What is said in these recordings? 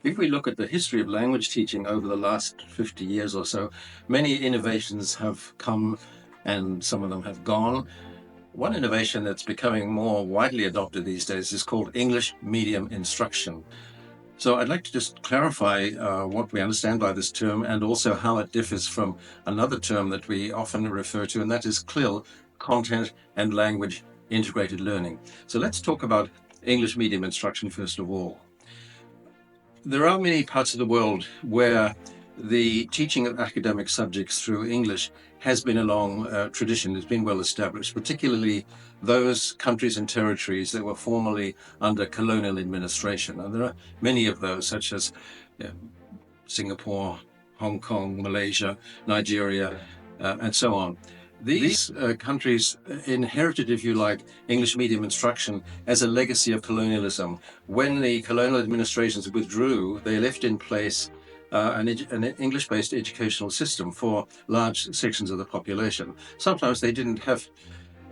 If we look at the history of language teaching over the last 50 years or so, many innovations have come and some of them have gone. One innovation that's becoming more widely adopted these days is called English medium instruction. So I'd like to just clarify what we understand by this term and also how it differs from another term that we often refer to, and that is CLIL, Content and Language Integrated Learning. So let's talk about English medium instruction first of all. There are many parts of the world where the teaching of academic subjects through English has been a long tradition, has been well established, particularly those countries and territories that were formerly under colonial administration. And there are many of those, such as Singapore, Hong Kong, Malaysia, Nigeria, and so on. These countries inherited, if you like, English medium instruction as a legacy of colonialism. When the colonial administrations withdrew, they left in place an English-based educational system for large sections of the population. Sometimes they didn't have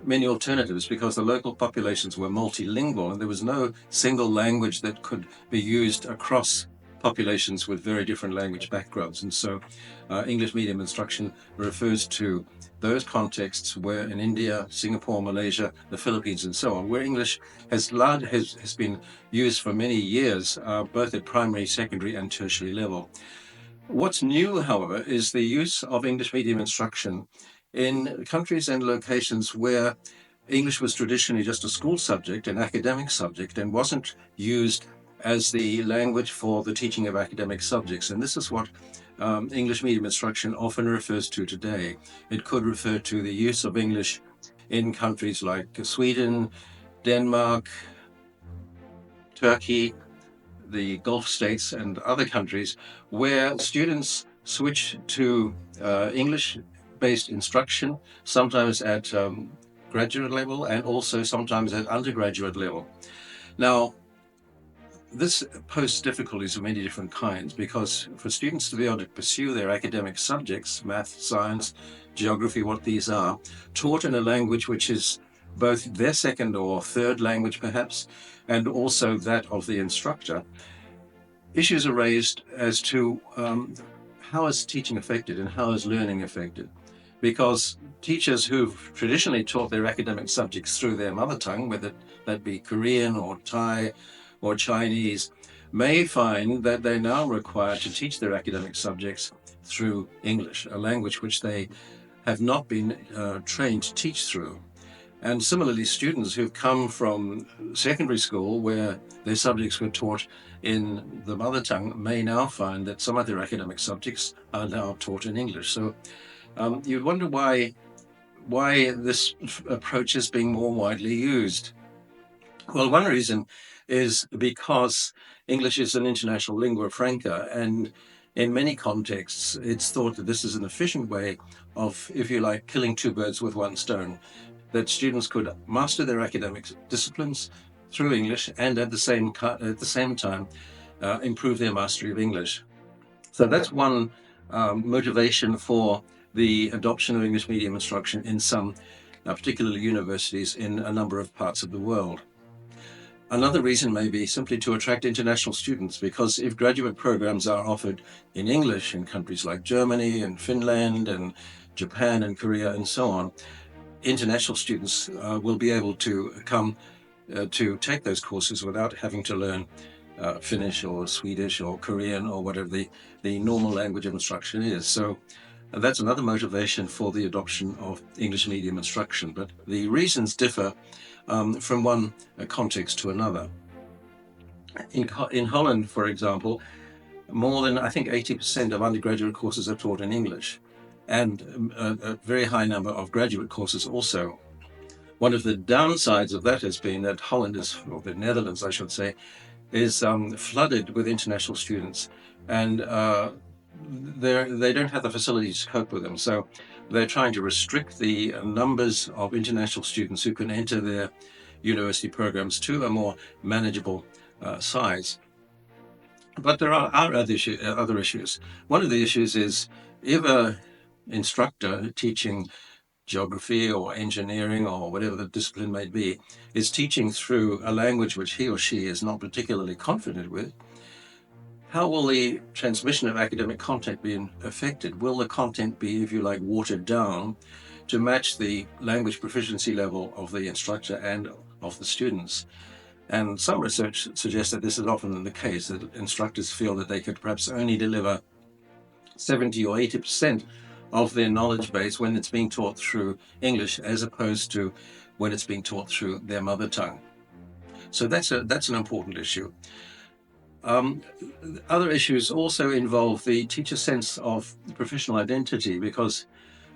many alternatives because the local populations were multilingual and there was no single language that could be used across populations with very different language backgrounds. And so English medium instruction refers to those contexts where in India, Singapore, Malaysia, the Philippines, and so on, where English has been used for many years, both at primary, secondary, and tertiary level. What's new, however, is the use of English medium instruction in countries and locations where English was traditionally just a school subject, an academic subject, and wasn't used as the language for the teaching of academic subjects. And this is what English medium instruction often refers to today. It could refer to the use of English in countries like Sweden, Denmark, Turkey, the Gulf states, and other countries where students switch to English-based instruction, sometimes at graduate level and also sometimes at undergraduate level. Now, this poses difficulties of many different kinds because for students to be able to pursue their academic subjects, math, science, geography, what these are, taught in a language which is both their second or third language perhaps, and also that of the instructor, issues are raised as to how is teaching affected and how is learning affected. Because teachers who've traditionally taught their academic subjects through their mother tongue, whether that be Korean or Thai or Chinese, may find that they're now required to teach their academic subjects through English, a language which they have not been trained to teach through. And similarly, students who've come from secondary school where their subjects were taught in the mother tongue may now find that some of their academic subjects are now taught in English. So you'd wonder why this approach is being more widely used. Well, one reason is because English is an international lingua franca, and in many contexts, it's thought that this is an efficient way of, if you like, killing two birds with one stone, that students could master their academic disciplines through English and at the same time improve their mastery of English. So that's one motivation for the adoption of English medium instruction in some particularly universities in a number of parts of the world. Another reason may be simply to attract international students, because if graduate programs are offered in English in countries like Germany and Finland and Japan and Korea and so on, international students will be able to come to take those courses without having to learn Finnish or Swedish or Korean or whatever the normal language of instruction is. So that's another motivation for the adoption of English medium instruction. But the reasons differ from one context to another. In Holland, for example, more than, I think, 80% of undergraduate courses are taught in English, and a very high number of graduate courses also. One of the downsides of that has been that Holland is, or the Netherlands, I should say, is flooded with international students, and they don't have the facilities to cope with them. So they're trying to restrict the numbers of international students who can enter their university programs to a more manageable size. But there are other issues. One of the issues is if an instructor teaching geography or engineering or whatever the discipline may be is teaching through a language which he or she is not particularly confident with, How will the transmission of academic content be affected? Will the content be, if you like, watered down to match the language proficiency level of the instructor and of the students? And some research suggests that this is often the case, that instructors feel that they could perhaps only deliver 70 or 80% of their knowledge base when it's being taught through English, as opposed to when it's being taught through their mother tongue. So that's an important issue. Other issues also involve the teacher's sense of professional identity, because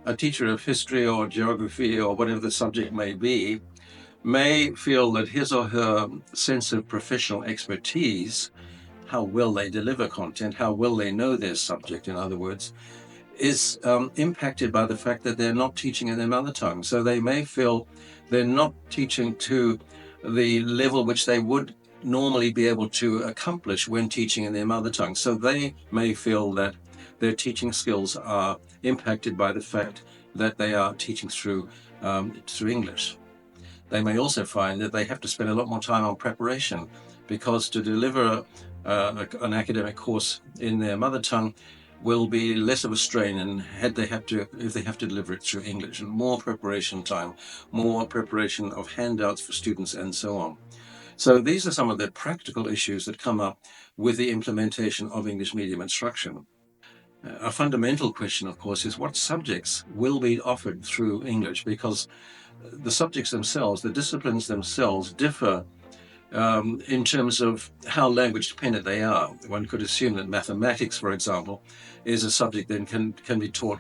a teacher of history or geography or whatever the subject may feel that his or her sense of professional expertise, how well they deliver content, how well they know their subject, in other words, is impacted by the fact that they're not teaching in their mother tongue. So they may feel they're not teaching to the level which they would normally be able to accomplish when teaching in their mother tongue. So they may feel that their teaching skills are impacted by the fact that they are teaching through English. They may also find that they have to spend a lot more time on preparation, because to deliver an academic course in their mother tongue will be less of a strain and if they have to deliver it through English, and more preparation time, more preparation of handouts for students, and so on. So these are some of the practical issues that come up with the implementation of English medium instruction. A fundamental question, of course, is what subjects will be offered through English, because the subjects themselves, the disciplines themselves, differ in terms of how language dependent they are. One could assume that mathematics, for example, is a subject that can be taught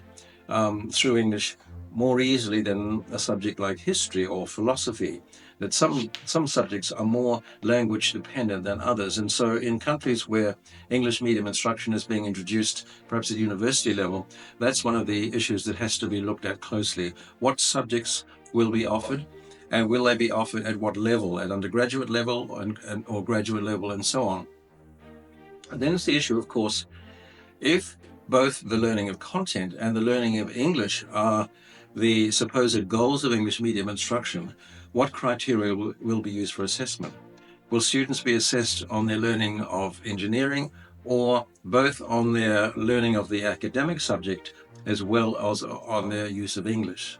through English more easily than a subject like history or philosophy. That some subjects are more language dependent than others. And so in countries where English medium instruction is being introduced, perhaps at university level, that's one of the issues that has to be looked at closely. What subjects will be offered, and will they be offered at what level, at undergraduate level or graduate level, and so on. And then it's the issue, of course, if both the learning of content and the learning of English are the supposed goals of English medium instruction, what criteria will be used for assessment? Will students be assessed on their learning of engineering, or both on their learning of the academic subject as well as on their use of English?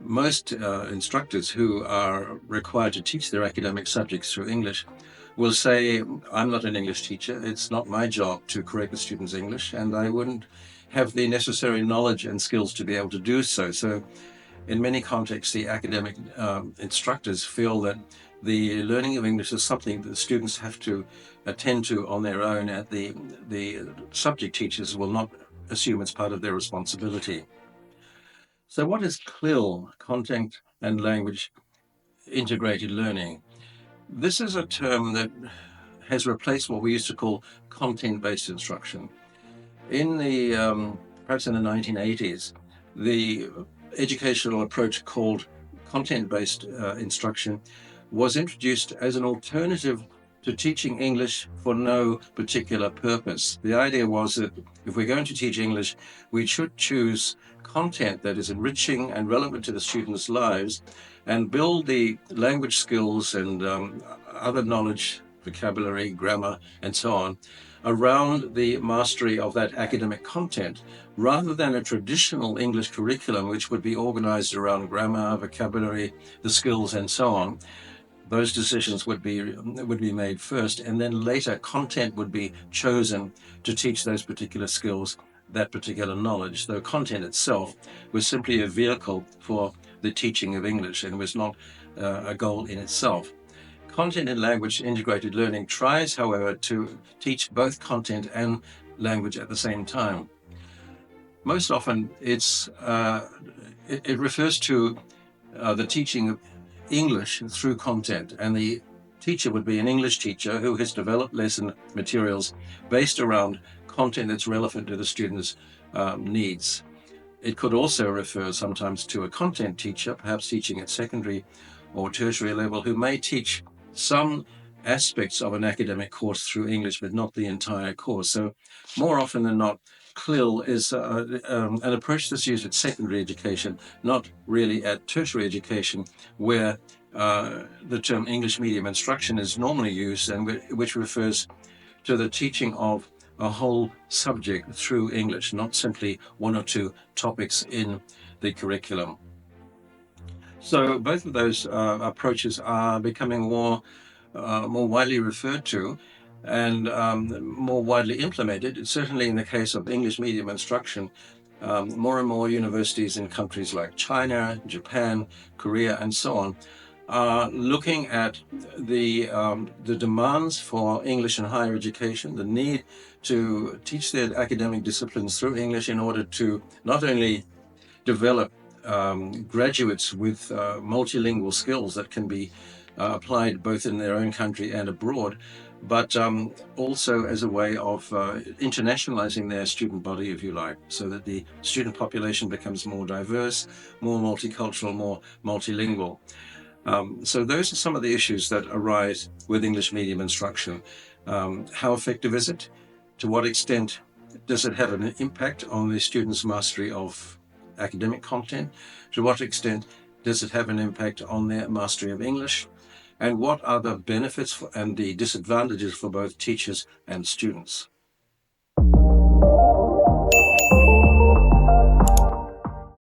Most instructors who are required to teach their academic subjects through English will say, I'm not an English teacher, it's not my job to correct the students' English, and I wouldn't have the necessary knowledge and skills to be able to do so. So in many contexts, the academic instructors feel that the learning of English is something that students have to attend to on their own, and the subject teachers will not assume it's part of their responsibility. So what is CLIL, Content and Language Integrated Learning? This is a term that has replaced what we used to call content-based instruction. Perhaps in the 1980s, the educational approach called content-based instruction was introduced as an alternative to teaching English for no particular purpose. The idea was that if we're going to teach English, we should choose content that is enriching and relevant to the students' lives, and build the language skills and other knowledge, vocabulary, grammar, and so on, around the mastery of that academic content, rather than a traditional English curriculum, which would be organized around grammar, vocabulary, the skills, and so on. Those decisions would be made first, and then later content would be chosen to teach those particular skills, that particular knowledge. Though content itself was simply a vehicle for the teaching of English and was not a goal in itself. Content and language integrated learning tries, however, to teach both content and language at the same time. Most often it refers to the teaching of English through content, and the teacher would be an English teacher who has developed lesson materials based around content that's relevant to the students' needs. It could also refer sometimes to a content teacher, perhaps teaching at secondary or tertiary level, who may teach some aspects of an academic course through English, but not the entire course. So more often than not, CLIL is an approach that's used at secondary education, not really at tertiary education, where the term English medium instruction is normally used, and which refers to the teaching of a whole subject through English, not simply one or two topics in the curriculum. So both of those approaches are becoming more widely referred to and more widely implemented. Certainly in the case of English medium instruction, more and more universities in countries like China, Japan, Korea, and so on are looking at the demands for English in higher education, the need to teach their academic disciplines through English in order to not only develop graduates with multilingual skills that can be applied both in their own country and abroad, but also as a way of internationalizing their student body, if you like, so that the student population becomes more diverse, more multicultural, more multilingual. So those are some of the issues that arise with English medium instruction. How effective is it? To what extent does it have an impact on the student's mastery of academic content? To what extent does it have an impact on their mastery of English? And what are the benefits and the disadvantages for both teachers and students?